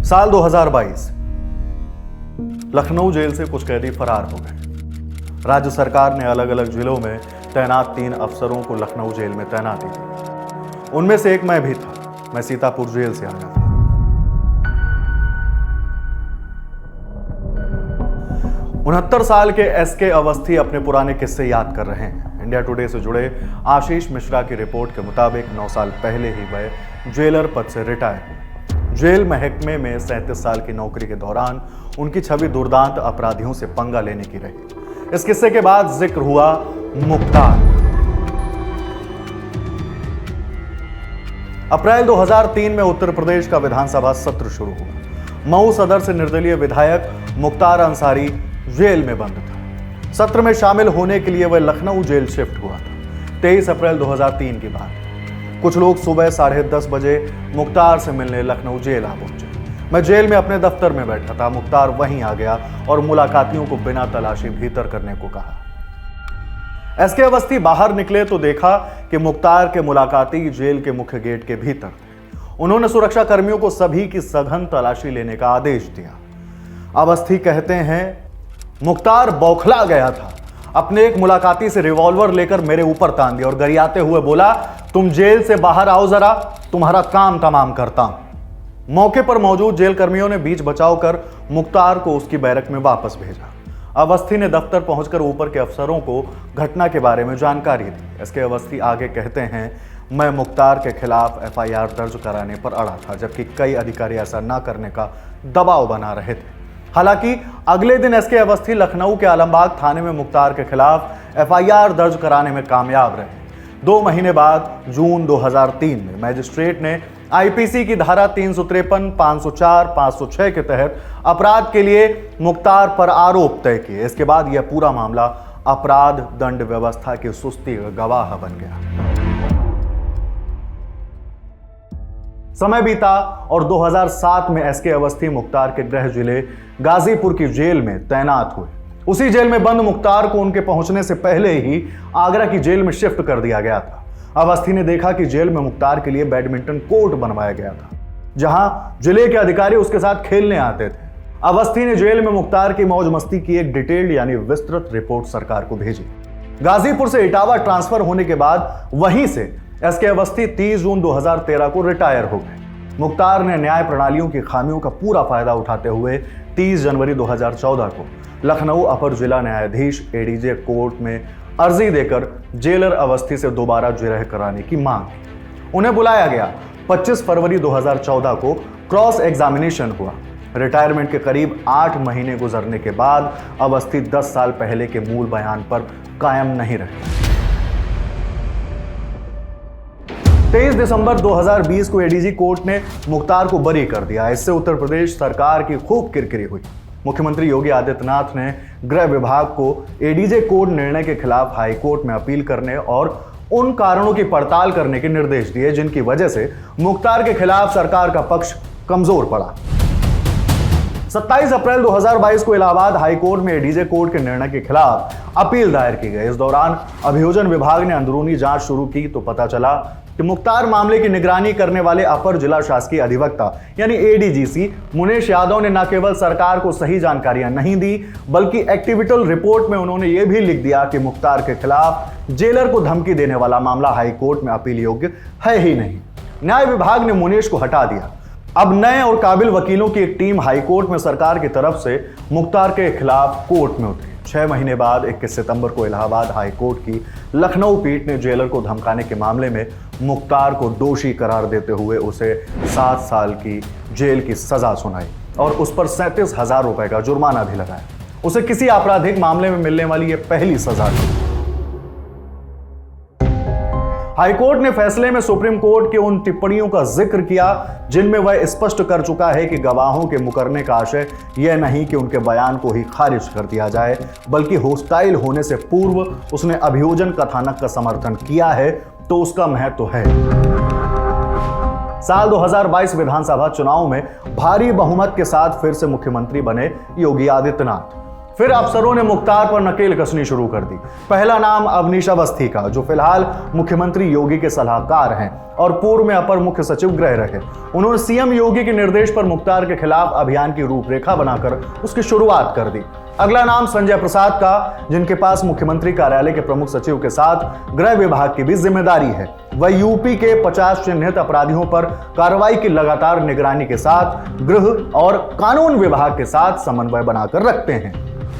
साल 2022 लखनऊ जेल से कुछ कैदी फरार हो गए। राज्य सरकार ने अलग अलग जिलों में तैनात 3 अफसरों को लखनऊ जेल में तैनाती दी। उनमें से एक मैं भी था। मैं सीतापुर जेल से आया था। उनहत्तर साल के एसके अवस्थी अपने पुराने किस्से याद कर रहे हैं। इंडिया टुडे से जुड़े आशीष मिश्रा की रिपोर्ट के मुताबिक 9 साल पहले ही वह जेलर पद से रिटायर हुए। जेल महकमे में 37 साल की नौकरी के दौरान उनकी छवि दुर्दांत अपराधियों से पंगा लेने की रही। इस किस्से के बाद जिक्र हुआ मुख्तार। अप्रैल 2003 में उत्तर प्रदेश का विधानसभा सत्र शुरू हुआ। मऊ सदर से निर्दलीय विधायक मुख्तार अंसारी जेल में बंद था। सत्र में शामिल होने के लिए वह लखनऊ जेल शिफ्ट हुआ था। 23 अप्रैल 2003 की बात। कुछ लोग सुबह 10:30 बजे मुख्तार से मिलने लखनऊ जेल आ पहुंचे। मैं जेल में अपने दफ्तर में बैठा था। मुख्तार वहीं आ गया और मुलाकातियों को बिना तलाशी भीतर करने को कहा। एसके अवस्थी बाहर निकले तो देखा कि मुख्तार के मुलाकाती जेल के मुख्य गेट के भीतर थे। उन्होंने सुरक्षा कर्मियों को सभी की सघन तलाशी लेने का आदेश दिया। अवस्थी कहते हैं, मुख्तार बौखला गया था। अपने एक मुलाकाती से रिवॉल्वर लेकर मेरे ऊपर तान दिया और गरियाते हुए बोला, तुम जेल से बाहर आओ जरा, तुम्हारा काम तमाम करता हूं। मौके पर मौजूद जेल कर्मियों ने बीच बचाव कर मुख्तार को उसकी बैरक में वापस भेजा। अवस्थी ने दफ्तर पहुंचकर ऊपर के अफसरों को घटना के बारे में जानकारी दी। इसके अवस्थी आगे कहते हैं, मैं मुख्तार के खिलाफ FIR दर्ज कराने पर अड़ा था, जबकि कई अधिकारी ऐसा न करने का दबाव बना रहे थे। हालांकि अगले दिन एसके अवस्थी लखनऊ के आलमबाग थाने में मुख्तार के खिलाफ FIR दर्ज कराने में कामयाब रहे। 2 महीने बाद जून 2003 में मैजिस्ट्रेट ने IPC की धारा 353, 504, 506 के तहत अपराध के लिए मुख्तार पर आरोप तय किए। इसके बाद यह पूरा मामला अपराध दंड व्यवस्था की सुस्ती का गवाह बन गया। समय बीता और 2007 में एसके अवस्थी मुख्तार के गृह जिले गाजीपुर की जेल में तैनात हुए। उसी जेल में बंद मुख्तार को उनके पहुंचने से पहले ही आगरा की जेल में शिफ्ट कर दिया गया था। अवस्थी ने देखा कि जेल में मुख्तार के लिए बैडमिंटन कोर्ट बनवाया गया था, जहां जिले के अधिकारी उसके साथ खेलने आते थे। अवस्थी ने जेल में मुख्तार की मौज मस्ती की एक डिटेल्ड यानी विस्तृत रिपोर्ट सरकार को भेजी। गाजीपुर से इटावा ट्रांसफर होने के बाद वहीं से एसके अवस्थी 30 जून 2013 को रिटायर हो गए। मुख्तार ने न्याय प्रणालियों की खामियों का पूरा फायदा उठाते हुए 30 जनवरी 2014 को लखनऊ अपर जिला न्यायाधीश ADJ कोर्ट में अर्जी देकर जेलर अवस्थी से दोबारा जिरह कराने की मांग की। उन्हें बुलाया गया। 25 फरवरी 2014 को क्रॉस एग्जामिनेशन हुआ। रिटायरमेंट के करीब 8 महीने गुजरने के बाद अवस्थी 10 साल पहले के मूल बयान पर कायम नहीं रहे। 23 दिसंबर 2020 को ADG कोर्ट ने मुख्तार को बरी कर दिया। इससे उत्तर प्रदेश सरकार की खूब किरकिरी हुई। मुख्यमंत्री योगी आदित्यनाथ ने गृह विभाग को ADJ कोर्ट निर्णय के खिलाफ हाई कोर्ट में अपील करने और उन कारणों की पड़ताल करने के निर्देश दिए जिनकी वजह से मुख्तार के खिलाफ सरकार का पक्ष कमजोर पड़ा। 27 अप्रैल 2022 को इलाहाबाद हाई कोर्ट में ADJ कोर्ट के निर्णय के खिलाफ अपील दायर की गई। इस दौरान अभियोजन विभाग ने अंदरूनी जांच शुरू की तो पता चला कि मुख्तार मामले की निगरानी करने वाले अपर जिला शासकीय अधिवक्ता यानी ADGC मुनेश यादव ने न केवल सरकार को सही जानकारियां नहीं दी, बल्कि एक्टिविटल रिपोर्ट में उन्होंने यह भी लिख दिया कि मुख्तार के खिलाफ जेलर को धमकी देने वाला मामला हाई कोर्ट में अपील योग्य है ही नहीं। न्याय विभाग ने मुनेश को हटा दिया। अब नए और काबिल वकीलों की एक टीम हाईकोर्ट में सरकार की तरफ से मुख्तार के खिलाफ कोर्ट में उतरी। 6 महीने बाद 21 सितंबर को इलाहाबाद हाई कोर्ट की लखनऊ पीठ ने जेलर को धमकाने के मामले में मुख्तार को दोषी करार देते हुए उसे 7 साल की जेल की सजा सुनाई और उस पर 37,000 रुपए का जुर्माना भी लगाया। उसे किसी आपराधिक मामले में मिलने वाली यह पहली सजा थी। हाईकोर्ट ने फैसले में सुप्रीम कोर्ट की उन टिप्पणियों का जिक्र किया जिनमें वह स्पष्ट कर चुका है कि गवाहों के मुकरने का आशय यह नहीं कि उनके बयान को ही खारिज कर दिया जाए, बल्कि होस्टाइल होने से पूर्व उसने अभियोजन कथानक का समर्थन किया है तो उसका महत्व है। साल 2022 विधानसभा चुनाव में भारी बहुमत के साथ फिर से मुख्यमंत्री बने योगी आदित्यनाथ। फिर अफसरों ने मुख्तार पर नकेल कसनी शुरू कर दी। पहला नाम अवनीश अवस्थी का, जो फिलहाल मुख्यमंत्री योगी के सलाहकार हैं और पूर्व में अपर मुख्य सचिव गृह रहे। उन्होंने सीएम योगी के निर्देश पर मुख्तार के खिलाफ अभियान की रूपरेखा बनाकर उसकी शुरुआत कर दी। अगला नाम संजय प्रसाद का, जिनके पास मुख्यमंत्री कार्यालय के प्रमुख सचिव के साथ गृह विभाग की भी जिम्मेदारी है। वह यूपी के 50 चिन्हित अपराधियों पर कार्रवाई की लगातार निगरानी के साथ गृह और कानून विभाग के साथ समन्वय बनाकर रखते हैं।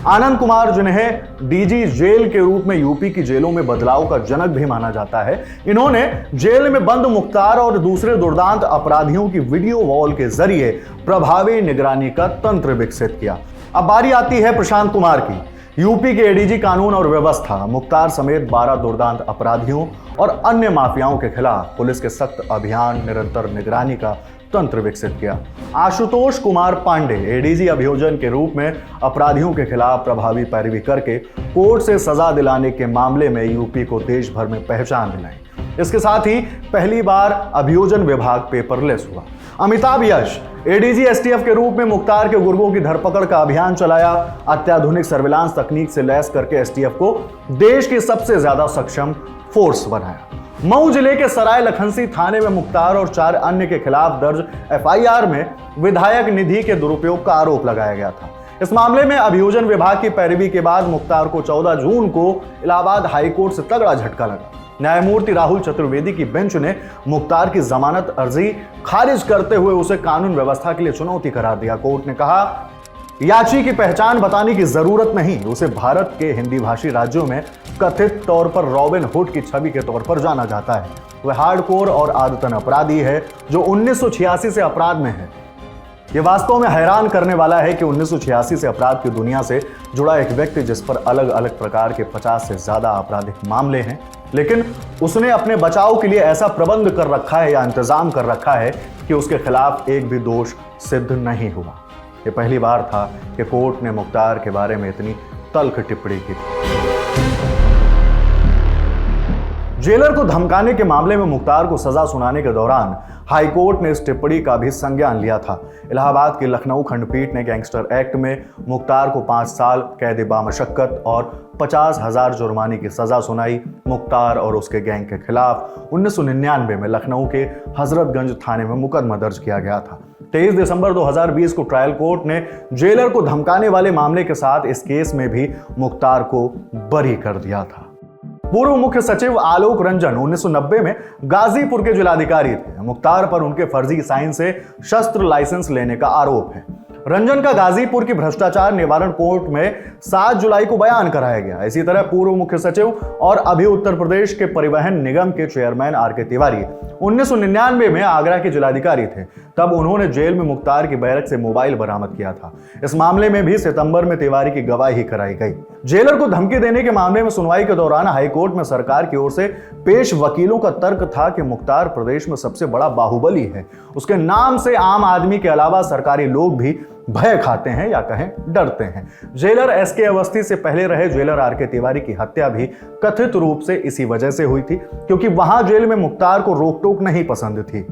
आनंद कुमार, जिन्हें डीजी जेल के रूप में यूपी की जेलों में बदलाव का जनक भी माना जाता है, इन्होंने जेल में बंद मुख्तार और दूसरे दुर्दांत अपराधियों की वीडियो वॉल के जरिए प्रभावी निगरानी का तंत्र विकसित किया। अब बारी आती है प्रशांत कुमार की। यूपी के एडीजी कानून और व्यवस्था मुख्तार समेत 12 दुर्दांत अपराधियों और अन्य माफियाओं के खिलाफ पुलिस के सख्त अभियान, निरंतर निगरानी का तंत्र विकसित किया। आशुतोष कुमार पांडे एडीजी अभियोजन के रूप में अपराधियों के खिलाफ प्रभावी पैरवी करके कोर्ट से सजा दिलाने के मामले में यूपी को देश भर में पहचान दिलाई। इसके साथ ही पहली बार अभियोजन विभाग पेपरलेस हुआ। अमिताभ यश एडीजी एसटीएफ के रूप में मुख्तार के गुर्गों की धरपकड़ का अभियान चलाया। अत्याधुनिक सर्विलांस तकनीक से लैस करके एसटीएफ को देश की सबसे ज्यादा सक्षम फोर्स बनाया। मऊ जिले के सराय लखनसी थाने में मुख्तार और 4 अन्य के खिलाफ दर्ज एफआईआर में विधायक निधि के दुरुपयोग का आरोप लगाया गया था। इस मामले में अभियोजन विभाग की पैरवी के बाद मुख्तार को 14 जून को इलाहाबाद हाईकोर्ट से तगड़ा झटका लगा। न्यायमूर्ति राहुल चतुर्वेदी की बेंच ने मुख्तार की जमानत अर्जी खारिज करते हुए उसे कानून व्यवस्था के लिए चुनौती करार दिया। कोर्ट ने कहा, याची की पहचान बताने की जरूरत नहीं, उसे भारत के हिंदी भाषी राज्यों में कथित तौर पर रॉबिन हुड की छवि के तौर पर जाना जाता है। वह हार्डकोर और आदतन अपराधी है जो 1986 से अपराध में है। यह वास्तव में हैरान करने वाला है कि 1986 से अपराध की दुनिया से जुड़ा एक व्यक्ति, जिस पर अलग अलग प्रकार के 50 से ज्यादा आपराधिक मामले हैं, लेकिन उसने अपने बचाव के लिए ऐसा प्रबंध कर रखा है या इंतजाम कर रखा है कि उसके खिलाफ एक भी दोष सिद्ध नहीं हुआ। यह पहली बार था कि कोर्ट ने मुख्तार के बारे में इतनी तल्ख टिप्पणी की। जेलर को धमकाने के मामले में मुख्तार को सजा सुनाने के दौरान हाईकोर्ट ने इस टिप्पणी का भी संज्ञान लिया था। इलाहाबाद की लखनऊ खंडपीठ ने गैंगस्टर एक्ट में मुख्तार को 5 साल कैद बामशक्कत और 50,000 जुर्माने की सजा सुनाई। मुख्तार और उसके गैंग के खिलाफ 1999 में लखनऊ के हजरतगंज थाने में मुकदमा दर्ज किया गया था। 23 दिसंबर 2020 को ट्रायल कोर्ट ने जेलर को धमकाने वाले मामले के साथ इस केस में भी मुख्तार को बरी कर दिया था। पूर्व मुख्य सचिव आलोक रंजन 1990 में गाजीपुर के जिलाधिकारी थे। मुख्तार पर उनके फर्जी साइन से शस्त्र लाइसेंस लेने का आरोप है। रंजन का गाजीपुर की भ्रष्टाचार निवारण कोर्ट में 7 जुलाई को बयान कराया गया। इसी तरह पूर्व मुख्य सचिव और अभी उत्तर प्रदेश के परिवहन निगम के चेयरमैन आर.के. तिवारी 1999 में आगरा के जिलाधिकारी थे। तब उन्होंने जेल में मुख्तार की बैरक से मोबाइल बरामद किया था। इस मामले में भी सितंबर में तिवारी की गवाही कराई गई। जेलर को धमकी देने के मामले में सुनवाई के दौरान हाईकोर्ट में सरकार की ओर से पेश वकीलों का तर्क था कि मुख्तार प्रदेश में सबसे बड़ा बाहुबली है। उसके नाम से आम आदमी के अलावा सरकारी लोग भी भय खाते हैं या कहें डरते हैं। Jailer SK. अवस्थी से पहले रहे जेलर आर.के. तिवारी की हत्या भी कथित रूप से इसी वजह से हुई थी, क्योंकि वहां जेल में मुख्तार को रोक टोक नहीं पसंद थी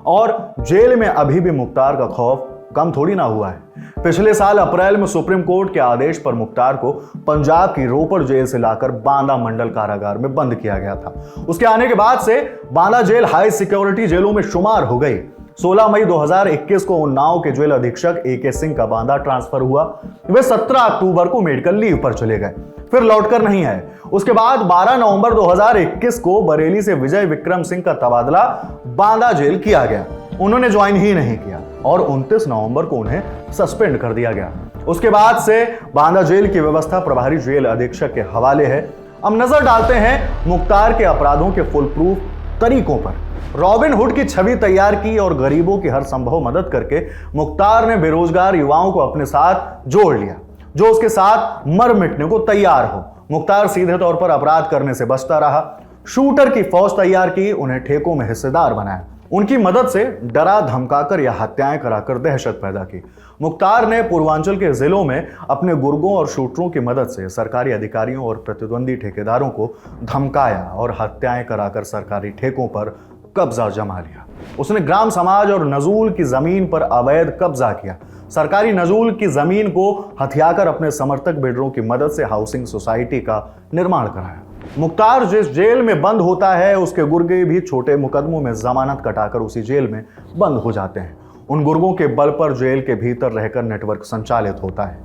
और जेल में अभी भी मुख्तार का खौफ कम थोड़ी ना हुआ है। पिछले साल अप्रैल में सुप्रीम कोर्ट के आदेश पर मुख्तार को पंजाब की रोपड़ जेल से लाकर बांदा मंडल कारागार में बंद किया गया था। उसके आने के बाद से बांदा जेल हाई सिक्योरिटी जेलों में शुमार हो गई। 16 मई 2021 को उन्नाव के जेल अधीक्षक ए.के. सिंह का बांदा ट्रांसफर हुआ। वे 17 अक्टूबर को मेडिकल लीव पर चले गए, फिर लौटकर नहीं आए। उसके बाद 12 नवंबर 2021 को बरेली से विजय विक्रम सिंह का तबादला बांदा जेल किया गया। उन्होंने ज्वाइन ही नहीं किया और 29 नवंबर को उन्हें सस्पेंड कर दिया गया। उसके बाद से बांदा जेल की व्यवस्था प्रभारी जेल अधीक्षक के हवाले है। अब नजर डालते हैं मुख्तार के अपराधों के फुल प्रूफ तरीकों पर। रॉबिन हुड की छवि तैयार की और गरीबों की हर संभव मदद करके मुख्तार ने बेरोजगार युवाओं को अपने साथ जोड़ लिया, जो उसके साथ मर मिटने को तैयार हो। मुख्तार सीधे तौर पर अपराध करने से बचता रहा। शूटर की फौज तैयार की, उन्हें ठेकों में हिस्सेदार बनाया, उनकी मदद से डरा धमकाकर या हत्याएं कराकर दहशत पैदा की। मुख्तार ने पूर्वांचल के जिलों में अपने गुर्गों और शूटरों की मदद से सरकारी अधिकारियों और प्रतिद्वंदी ठेकेदारों को धमकाया और हत्याएं कराकर सरकारी ठेकों पर कब्जा जमा लिया। उसने ग्राम समाज और नजूल की जमीन पर अवैध कब्जा किया। सरकारी नजूल की जमीन को हथियाकर अपने समर्थक बिल्डरों की मदद से हाउसिंग सोसाइटी का निर्माण कराया। मुख्तार जिस जेल में बंद होता है, उसके गुर्गे भी छोटे मुकदमों में जमानत कटाकर उसी जेल में बंद हो जाते हैं। उन गुर्गों के बल पर जेल के भीतर रहकर नेटवर्क संचालित होता है।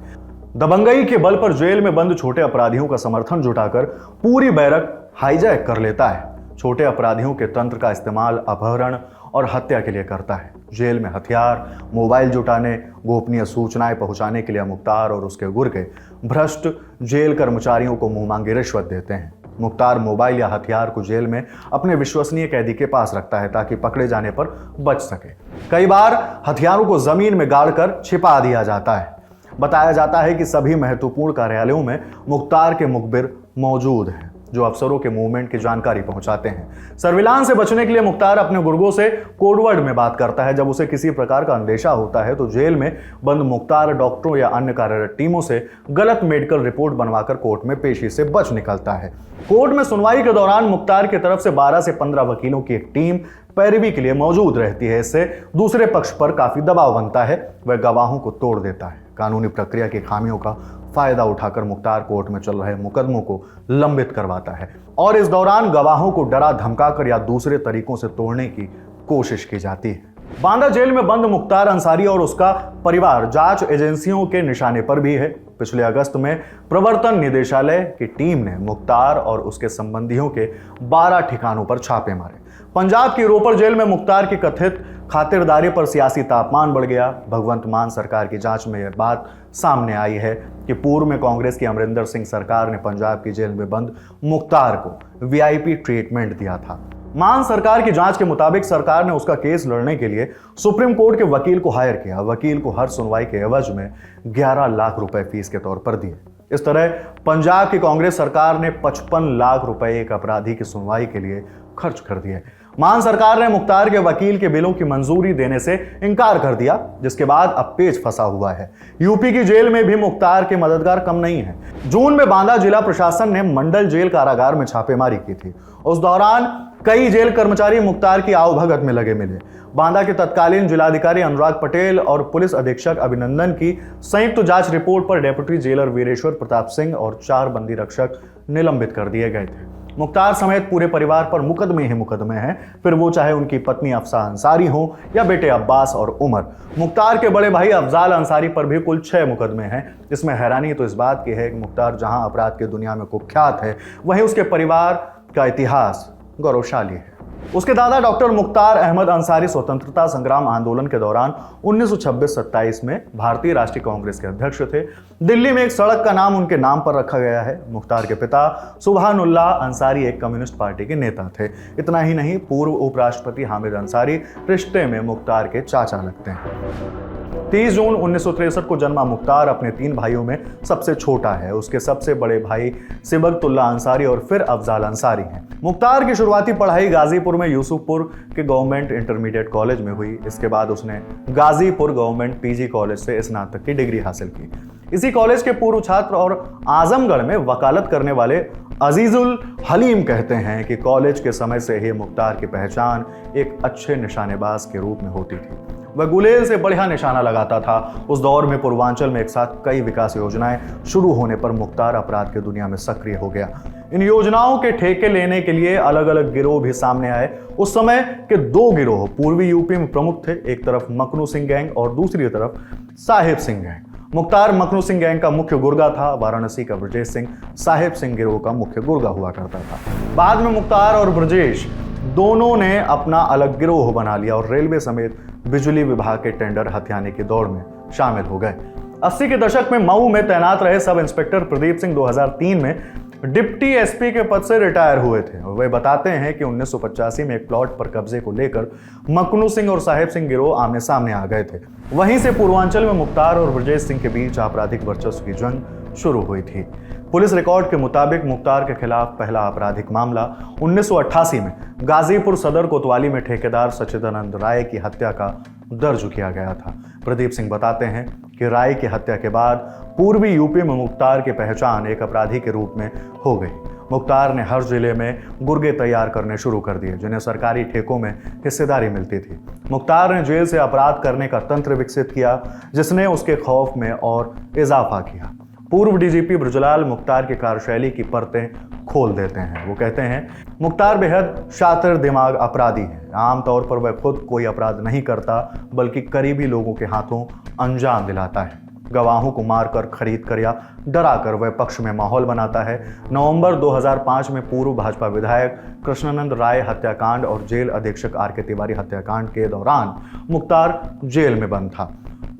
दबंगई के बल पर जेल में बंद छोटे अपराधियों का समर्थन जुटाकर पूरी बैरक हाईजैक कर लेता है। छोटे अपराधियों के तंत्र का इस्तेमाल अपहरण और हत्या के लिए करता है। जेल में हथियार, मोबाइल जुटाने, गोपनीय सूचनाएं पहुंचाने के लिए मुख्तार और उसके गुर्गे भ्रष्ट जेल कर्मचारियों को मुंह मांगी रिश्वत देते हैं। मुख्तार मोबाइल या हथियार को जेल में अपने विश्वसनीय कैदी के पास रखता है ताकि पकड़े जाने पर बच सके। कई बार हथियारों को जमीन में गाड़कर छिपा दिया जाता है। बताया जाता है कि सभी महत्वपूर्ण कार्यालयों में मुख्तार के मुखबिर मौजूद हैं जो अफसरों के मूवमेंट की जानकारी पहुंचाते हैं। सर्विलांस से बचने के लिए मुख्तार अपने गुर्गों से कोडवर्ड में बात करता है। जब उसे किसी प्रकार का अंदेशा होता है तो जेल में बंद मुख्तार डॉक्टरों या अन्य कार्यरत टीमों से गलत मेडिकल रिपोर्ट बनवाकर कोर्ट में पेशी से बच निकलता है। कोर्ट में सुनवाई के दौरान मुख्तार की तरफ से 12 से 15 वकीलों की एक टीम पैरवी के लिए मौजूद रहती है। इससे दूसरे पक्ष पर काफी दबाव बनता है। वह गवाहों को तोड़ देता है। कानूनी प्रक्रिया की खामियों का फायदा उठाकर मुख्तार कोर्ट में चल रहे मुकदमों को लंबित करवाता है और इस दौरान गवाहों को डरा धमकाकर या दूसरे तरीकों से तोड़ने की कोशिश की जाती है। बांदा जेल में बंद मुख्तार अंसारी और उसका परिवार जांच एजेंसियों के निशाने पर भी है। पिछले अगस्त में प्रवर्तन निदेशालय की टीम ने मुख्तार और उसके संबंधियों के 12 ठिकानों पर छापे मारे। पंजाब की रोपड़ जेल में मुख्तार की कथित खातिरदारी पर सियासी तापमान बढ़ गया। भगवंत मान सरकार की जांच में यह बात सामने आई है कि पूर्व में कांग्रेस की अमरिंदर सिंह सरकार ने पंजाब की जेल में बंद मुख्तार को वीआईपी ट्रीटमेंट दिया था। मान सरकार की जांच के मुताबिक सरकार ने उसका केस लड़ने के लिए सुप्रीम कोर्ट के वकील को हायर किया। वकील को हर सुनवाई के एवज में 11 लाख रुपए फीस के तौर पर दिए। इस तरह पंजाब की कांग्रेस सरकार ने 55 लाख रुपए एक अपराधी की सुनवाई के लिए खर्च कर दिए। मान सरकार ने मुख्तार के वकील के बिलों की मंजूरी देने से इनकार कर दिया, जिसके बाद अब पेच फंसा हुआ है। यूपी की जेल में भी मुख्तार के मददगार कम नहीं है। जून में बांदा जिला प्रशासन ने मंडल जेल कारागार में छापेमारी की थी। उस दौरान कई जेल कर्मचारी मुख्तार की आवभगत में लगे मिले। बांदा के तत्कालीन जिलाधिकारी अनुराग पटेल और पुलिस अधीक्षक अभिनंदन की संयुक्त जांच रिपोर्ट पर डेप्यूटी जेलर वीरेश्वर प्रताप सिंह और 4 बंदी रक्षक निलंबित कर दिए गए थे। मुख्तार समेत पूरे परिवार पर मुकदमे ही मुकदमे हैं, फिर वो चाहे उनकी पत्नी अफसा अंसारी हो या बेटे अब्बास और उमर। मुख्तार के बड़े भाई अफजाल अंसारी पर भी कुल 6 मुकदमे हैं। इसमें हैरानी तो इस बात की है कि मुख्तार जहां अपराध की दुनिया में कुख्यात है, वहीं उसके परिवार का इतिहास गौरवशाली है। उसके दादा डॉक्टर मुख्तार अहमद अंसारी स्वतंत्रता संग्राम आंदोलन के दौरान 1926-27 में भारतीय राष्ट्रीय कांग्रेस के अध्यक्ष थे। दिल्ली में एक सड़क का नाम उनके नाम पर रखा गया है। मुख्तार के पिता सुभानुल्लाह अंसारी एक कम्युनिस्ट पार्टी के नेता थे। इतना ही नहीं, पूर्व उपराष्ट्रपति हामिद अंसारी रिश्ते में मुख्तार के चाचा लगते हैं। 30 जून 1963 को जन्मा मुख्तार अपने 3 भाइयों में सबसे छोटा है। उसके सबसे बड़े भाई सिबगतुल्लाह अंसारी और फिर अफजाल अंसारी हैं। मुख्तार की शुरुआती पढ़ाई गाजीपुर में यूसुफपुर के गवर्नमेंट इंटरमीडिएट कॉलेज में हुई। इसके बाद उसने गाजीपुर गवर्नमेंट पीजी कॉलेज से स्नातक की डिग्री हासिल की। इसी कॉलेज के पूर्व छात्र और आजमगढ़ में वकालत करने वाले अजीजुल हलीम कहते हैं कि कॉलेज के समय से ही मुख्तार की पहचान एक अच्छे निशानेबाज के रूप में होती थी। वह गुलेल से बढ़िया निशाना लगाता था। उस दौर में पूर्वांचल में एक साथ कई विकास योजनाएं शुरू होने पर मुख्तार अपराध की दुनिया में सक्रिय हो गया। इन योजनाओं के ठेके लेने के लिए अलग अलग गिरोह भी सामने आए। उस समय के 2 गिरोह पूर्वी यूपी में प्रमुख थे। एक तरफ मखनू सिंह गैंग और दूसरी तरफ साहिब सिंह गैंग। मुख्तार मखनू सिंह गैंग का मुख्य गुर्गा था। वाराणसी का ब्रजेश सिंह साहिब सिंह गिरोह का मुख्य गुर्गा हुआ करता था। बाद में मुख्तार और ब्रजेश दोनों ने अपना अलग गिरोह बना लिया और रेलवे समेत बिजली विभाग के टेंडर हथियाने की दौड़ में शामिल हो गए। 80 के दशक में मऊ में तैनात रहे सब इंस्पेक्टर प्रदीप सिंह 2003 में डिप्टी एसपी के पद से रिटायर हुए थे। वे बताते हैं कि 1985 में एक प्लॉट पर कब्जे को लेकर मखनू सिंह और साहिब सिंह गिरोह आमने सामने आ गए थे। वहीं से पूर्वांचल में मुख्तार और ब्रजेश सिंह के बीच आपराधिक वर्चस्व की जंग शुरू हुई थी। पुलिस रिकॉर्ड के मुताबिक मुख्तार के खिलाफ पहला आपराधिक मामला 1988 में गाजीपुर सदर कोतवाली में ठेकेदार सच्चिदानंद राय की हत्या का दर्ज किया गया था। प्रदीप सिंह बताते हैं कि राय की हत्या के बाद पूर्वी यूपी में मुख्तार की पहचान एक अपराधी के रूप में हो गई। मुख्तार ने हर जिले में गुर्गे तैयार करने शुरू कर दिए जिन्हें सरकारी ठेकों में हिस्सेदारी मिलती थी। मुख्तार ने जेल से अपराध करने का तंत्र विकसित किया जिसने उसके खौफ में और इजाफा किया। पूर्व डीजीपी बृजलाल मुख्तार की कार्यशैली की परतें खोल देते हैं। वो कहते हैं मुख्तार बेहद शातिर दिमाग अपराधी है। आमतौर पर वह खुद कोई अपराध नहीं करता बल्कि करीबी लोगों के हाथों अंजाम दिलाता है। गवाहों को मारकर, खरीद कर या डरा कर वह पक्ष में माहौल बनाता है। नवंबर 2005 में पूर्व भाजपा विधायक कृष्णानंद राय हत्याकांड और जेल अधीक्षक आर के तिवारी हत्याकांड के दौरान मुख्तार जेल में बंद था।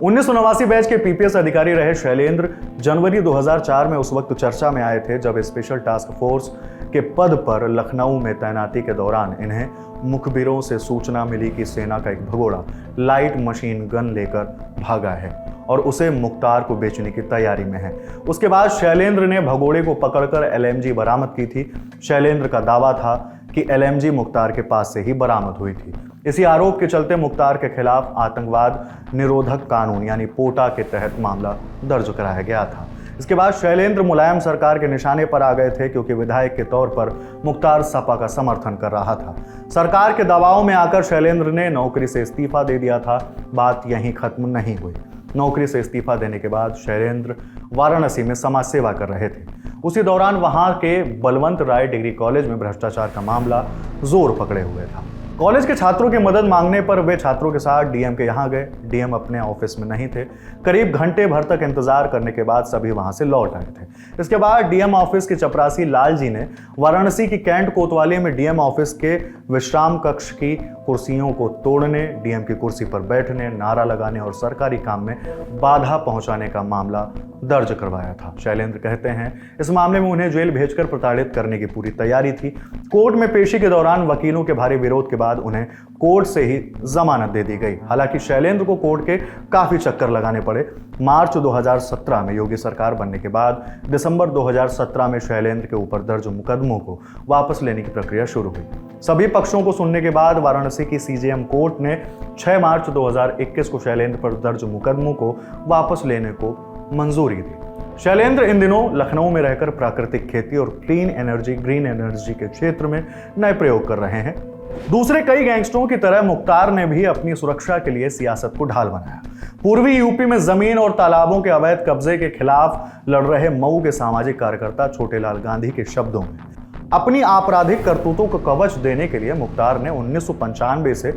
1989 बैच के पीपीएस अधिकारी रहे शैलेंद्र जनवरी 2004 में उस वक्त चर्चा में आए थे जब स्पेशल टास्क फोर्स के पद पर लखनऊ में तैनाती के दौरान इन्हें मुखबिरों से सूचना मिली कि सेना का एक भगोड़ा लाइट मशीन गन लेकर भागा है और उसे मुख्तार को बेचने की तैयारी में है। उसके बाद शैलेंद्र ने भगोड़े को पकड़कर एलएमजी बरामद की थी। शैलेंद्र का दावा था कि एलएमजी मुख्तार के पास से ही बरामद हुई थी। इसी आरोप के चलते मुख्तार के खिलाफ आतंकवाद निरोधक कानून यानी पोटा के तहत मामला दर्ज कराया गया था। इसके बाद शैलेंद्र मुलायम सरकार के निशाने पर आ गए थे क्योंकि विधायक के तौर पर मुख्तार सपा का समर्थन कर रहा था। सरकार के दबाव में आकर शैलेंद्र ने नौकरी से इस्तीफा दे दिया था। बात यहीं खत्म नहीं हुई। नौकरी से इस्तीफा देने के बाद शैलेंद्र वाराणसी में समाज सेवा कर रहे थे। उसी दौरान वहां के बलवंत राय डिग्री कॉलेज में भ्रष्टाचार का मामला जोर पकड़े हुए था। कॉलेज के छात्रों की मदद मांगने पर वे छात्रों के साथ डीएम के यहाँ गए। डीएम अपने ऑफिस में नहीं थे। करीब घंटे भर तक इंतजार करने के बाद सभी वहां से लौट आए थे। इसके बाद डीएम ऑफिस के चपरासी लाल जी ने वाराणसी की कैंट कोतवाली में डीएम ऑफिस के विश्राम कक्ष की कुर्सियों को तोड़ने, डीएम की कुर्सी पर बैठने, नारा लगाने और सरकारी काम में बाधा पहुंचाने का मामला दर्ज करवाया था। शैलेंद्र कहते हैं इस मामले में उन्हें जेल भेजकर प्रताड़ित करने की पूरी तैयारी थी। कोर्ट में पेशी के दौरान वकीलों के भारी विरोध के बाद उन्हें कोर्ट से ही जमानत दे दी गई। हालांकि शैलेंद्र को कोर्ट के काफी चक्कर लगाने पड़े। मार्च 2017 में योगी सरकार बनने के बाद दिसंबर 2017 में शैलेंद्र के ऊपर दर्ज मुकदमों को वापस लेने की प्रक्रिया शुरू हुई। सभी पक्षों को सुनने के बाद वाराणसी की सीजेएम कोर्ट ने 6 मार्च 2021 को शैलेंद्र पर दर्ज मुकदमों को वापस लेने को मंजूरी दी। शैलेंद्र इन दिनों लखनऊ में रहकर प्राकृतिक खेती और क्लीन एनर्जी, ग्रीन एनर्जी के क्षेत्र में नए प्रयोग कर रहे हैं। दूसरे कई गैंगस्टरों की तरह मुख्तार ने भी अपनी सुरक्षा के लिए सियासत को ढाल बनाया। पूर्वी यूपी में जमीन और तालाबों के अवैध कब्जे के खिलाफ लड़ रहे मऊ के सामाजिक कार्यकर्ता छोटेलाल गांधी के शब्दों में अपनी आपराधिक करतूतों को कवच देने के लिए मुख्तार ने 1995 से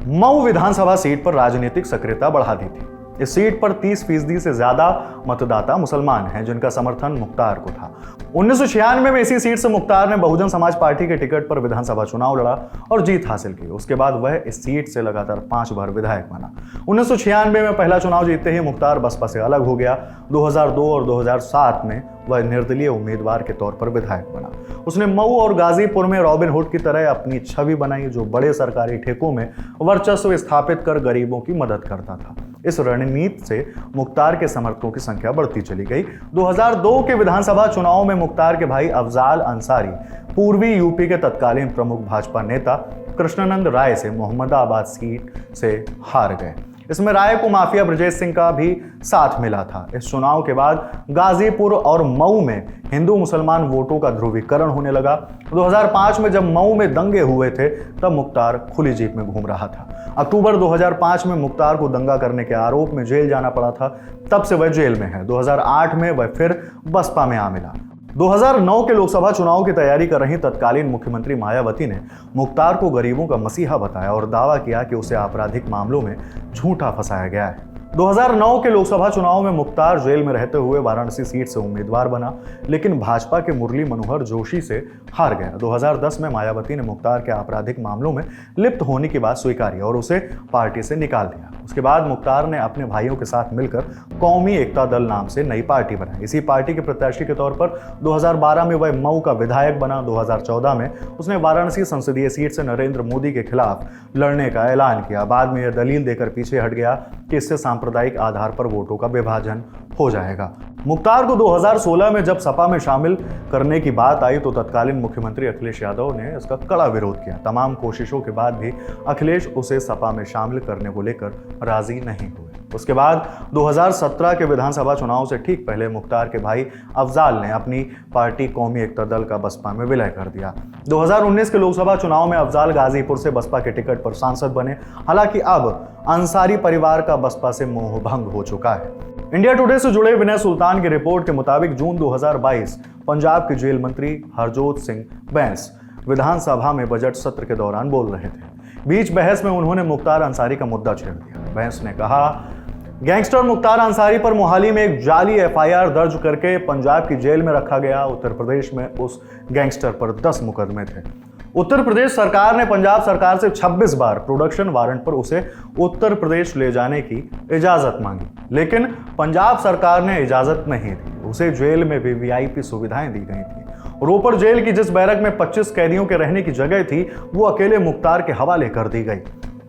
मऊ विधानसभा सीट पर राजनीतिक सक्रियता बढ़ा दी थी। इस सीट पर 30% से ज्यादा मतदाता मुसलमान हैं जिनका समर्थन मुख्तार को था। 1996 में इसी सीट से मुख्तार ने बहुजन समाज पार्टी के टिकट पर विधानसभा चुनाव लड़ा और जीत हासिल की। उसके बाद वह इस सीट से लगातार 5 बार विधायक बना। 1996 में पहला चुनाव जीतते ही मुख्तार बसपा से अलग हो गया। 2002 और 2007 में वह निर्दलीय उम्मीदवार के तौर पर विधायक बना। उसने मऊ और गाजीपुर में रॉबिनहुड की तरह अपनी छवि बनाई जो बड़े सरकारी ठेकों में वर्चस्व स्थापित कर गरीबों की मदद करता था। इस रणनीति से मुख्तार के समर्थकों की संख्या बढ़ती चली गई। 2002 के विधानसभा चुनाव में मुख्तार के भाई अफजाल अंसारी पूर्वी यूपी के तत्कालीन प्रमुख भाजपा नेता कृष्णानंद राय से मोहम्मदाबाद सीट से हार गए। इसमें राय को माफिया ब्रजेश सिंह का भी साथ मिला था। इस चुनाव के बाद गाजीपुर और मऊ में हिंदू मुसलमान वोटों का ध्रुवीकरण होने लगा। 2005 में जब मऊ में दंगे हुए थे तब मुख्तार खुली जीप में घूम रहा था। अक्टूबर 2005 में मुख्तार को दंगा करने के आरोप में जेल जाना पड़ा था। तब से वह जेल में है। 2008 में वह फिर बसपा में आ मिला। 2009 के लोकसभा चुनाव की तैयारी कर रही तत्कालीन मुख्यमंत्री मायावती ने मुख्तार को गरीबों का मसीहा बताया और दावा किया कि उसे आपराधिक मामलों में झूठा फंसाया गया है। 2009 के लोकसभा चुनाव में मुख्तार जेल में रहते हुए वाराणसी सीट से उम्मीदवार बना लेकिन भाजपा के मुरली मनोहर जोशी से हार गया। 2010 में मायावती ने मुख्तार के आपराधिक मामलों में लिप्त होने की बात स्वीकारी और उसे पार्टी से निकाल दिया। उसके बाद मुख्तार ने अपने भाइयों के साथ मिलकर कौमी एकता दल नाम से नई पार्टी बनाई। इसी पार्टी के प्रत्याशी के तौर पर 2012 में वह मऊ का विधायक बना। 2014 में उसने वाराणसी संसदीय सीट से नरेंद्र मोदी के खिलाफ लड़ने का ऐलान किया। बाद में यह दलील देकर पीछे हट गया कि इससे सांप्रदायिक आधार पर वोटों का विभाजन हो जाएगा। मुख्तार को 2016 में जब सपा में शामिल करने की बात आई तो तत्कालीन मुख्यमंत्री अखिलेश यादव ने इसका कड़ा विरोध किया। तमाम कोशिशों के बाद भी अखिलेश उसे सपा में शामिल करने को लेकर राजी नहीं हुए। उसके बाद 2017 के विधानसभा चुनाव से ठीक पहले मुख्तार के भाई अफजाल ने अपनी पार्टी कौमी एकता दल का बसपा में विलय कर दिया। 2019 के लोकसभा चुनाव में अफजाल गाजीपुर से बसपा के टिकट पर सांसद बने। हालांकि अब अंसारी परिवार का बसपा से मोह भंग हो चुका है। इंडिया टुडे से जुड़े विनय सुल्तान की रिपोर्ट के मुताबिक जून 2022 पंजाब के जेल मंत्री हरजोत सिंह बैंस विधानसभा में बजट सत्र के दौरान बोल रहे थे। बीच बहस में उन्होंने मुख्तार अंसारी का मुद्दा छेड़ दिया। बैंस ने कहा, गैंगस्टर मुख्तार अंसारी पर मोहाली में एक जाली एफआईआर दर्ज करके पंजाब की जेल में रखा गया। उत्तर प्रदेश में उस गैंगस्टर पर 10 मुकदमे थे। उत्तर प्रदेश सरकार ने पंजाब सरकार से 26 बार प्रोडक्शन वारंट पर उसे उत्तर प्रदेश ले जाने की इजाजत मांगी, लेकिन पंजाब सरकार ने इजाजत नहीं दी। उसे जेल में वीवीआईपी सुविधाएं दी गई थी। रोपड़ जेल की जिस बैरक में 25 कैदियों के रहने की जगह थी, वो अकेले मुख्तार के हवाले कर दी गई।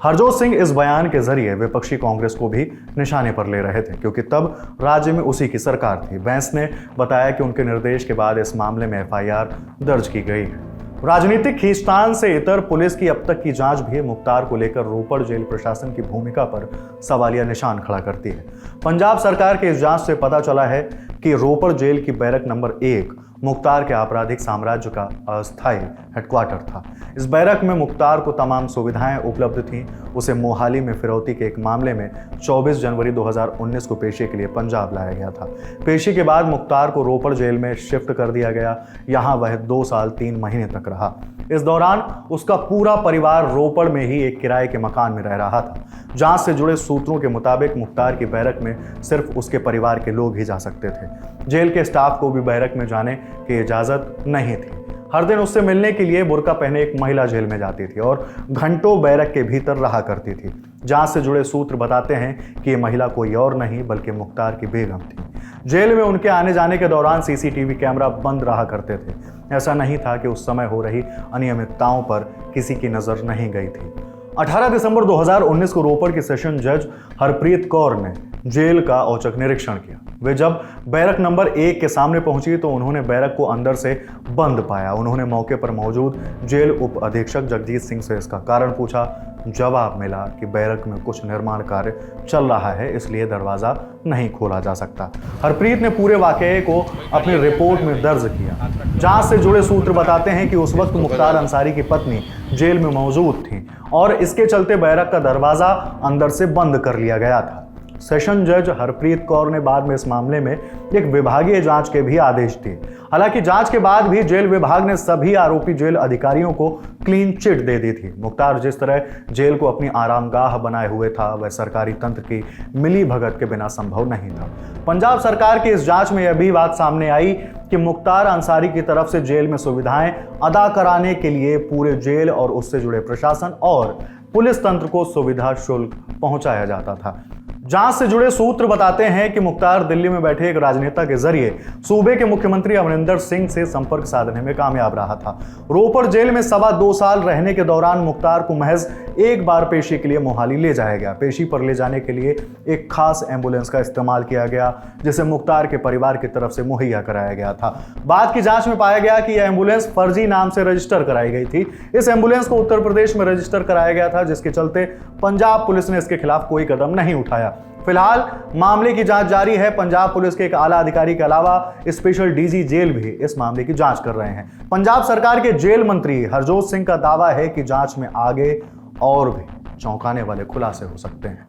हरजोत सिंह इस बयान के जरिए विपक्षी कांग्रेस को भी निशाने पर ले रहे थे, क्योंकि तब राज्य में उसी की सरकार थी। बैंस ने बताया कि उनके निर्देश के बाद इस मामले में एफआईआर दर्ज की गई है। राजनीतिक खींचतान से इतर पुलिस की अब तक की जांच भी मुख्तार को लेकर रोपड़ जेल प्रशासन की भूमिका पर सवालिया निशान खड़ा करती है। पंजाब सरकार के इस जांच से पता चला है कि रोपड़ जेल की बैरक नंबर 1 मुख्तार के आपराधिक साम्राज्य का अस्थायी हेडक्वार्टर था। इस बैरक में मुख्तार को तमाम सुविधाएं उपलब्ध थीं। उसे मोहाली में फिरौती के एक मामले में 24 जनवरी 2019 को पेशी के लिए पंजाब लाया गया था। पेशी के बाद मुख्तार को रोपड़ जेल में शिफ्ट कर दिया गया। यहाँ वह 2 साल 3 महीने तक रहा। इस दौरान उसका पूरा परिवार रोपड़ में ही एक किराए के मकान में रह रहा था। जांच से जुड़े सूत्रों के मुताबिक मुख्तार की बैरक में सिर्फ उसके परिवार के लोग ही जा सकते थे। जेल के स्टाफ को भी बैरक में जाने की इजाजत नहीं थी। हर दिन उससे मिलने के लिए बुर्का पहने एक महिला जेल में जाती थी और घंटों बैरक के भीतर रहा करती थी। जांच से जुड़े सूत्र बताते हैं कि ये महिला कोई और नहीं बल्कि मुख्तार की बेगम थी। जेल में उनके आने जाने के दौरान सीसीटीवी कैमरा बंद रहा करते थे। ऐसा नहीं था कि उस समय हो रही अनियमितताओं पर किसी की नजर नहीं गई थी। 18 दिसंबर 2019 को रोपड़ के सेशन जज हरप्रीत कौर ने जेल का औचक निरीक्षण किया। वे जब बैरक नंबर 1 के सामने पहुंची तो उन्होंने बैरक को अंदर से बंद पाया। उन्होंने मौके पर मौजूद जेल उप अधीक्षक जगजीत सिंह से इसका कारण पूछा। जवाब मिला कि बैरक में कुछ निर्माण कार्य चल रहा है, इसलिए दरवाजा नहीं खोला जा सकता। हरप्रीत ने पूरे वाकये को अपनी रिपोर्ट में दर्ज किया। जांच से जुड़े सूत्र बताते हैं कि उस वक्त मुख्तार अंसारी की पत्नी जेल में मौजूद थी और इसके चलते बैरक का दरवाजा अंदर से बंद कर लिया गया था। सेशन जज हरप्रीत कौर ने बाद में इस मामले में एक विभागीय जांच के भी आदेश दिए। हालांकि जांच के बाद भी जेल विभाग ने सभी आरोपी जेल अधिकारियों को क्लीन चिट दे दी थी। मुख्तार जिस तरह जेल को अपनी आरामगाह बनाए हुए था, वह सरकारी तंत्र की मिली भगत के बिना संभव नहीं था। पंजाब सरकार की इस जांच में यह भी बात सामने आई कि मुख्तार अंसारी की तरफ से जेल में सुविधाएं अदा कराने के लिए पूरे जेल और उससे जुड़े प्रशासन और पुलिस तंत्र को सुविधा शुल्क पहुंचाया जाता था। जांच से जुड़े सूत्र बताते हैं कि मुख्तार दिल्ली में बैठे एक राजनेता के जरिए सूबे के मुख्यमंत्री अमरिंदर सिंह से संपर्क साधने में कामयाब रहा था। रोपड़ जेल में 2.25 साल रहने के दौरान मुख्तार को महज एक बार पेशी के लिए मोहाली ले जाया गया। पेशी पर ले जाने के लिए एक खास एम्बुलेंस का इस्तेमाल किया गया, जिसे मुख्तार के परिवार की तरफ से मुहैया कराया गया था। बाद की जांच में पाया गया कि यह एम्बुलेंस फर्जी नाम से रजिस्टर कराई गई थी। इस एम्बुलेंस को उत्तर प्रदेश में रजिस्टर कराया गया था, जिसके चलते पंजाब पुलिस ने इसके खिलाफ कोई कदम नहीं उठाया। फिलहाल मामले की जांच जारी है। पंजाब पुलिस के एक आला अधिकारी के अलावा स्पेशल डीजी जेल भी इस मामले की जांच कर रहे हैं। पंजाब सरकार के जेल मंत्री हरजोत सिंह का दावा है कि जांच में आगे और भी चौंकाने वाले खुलासे हो सकते हैं।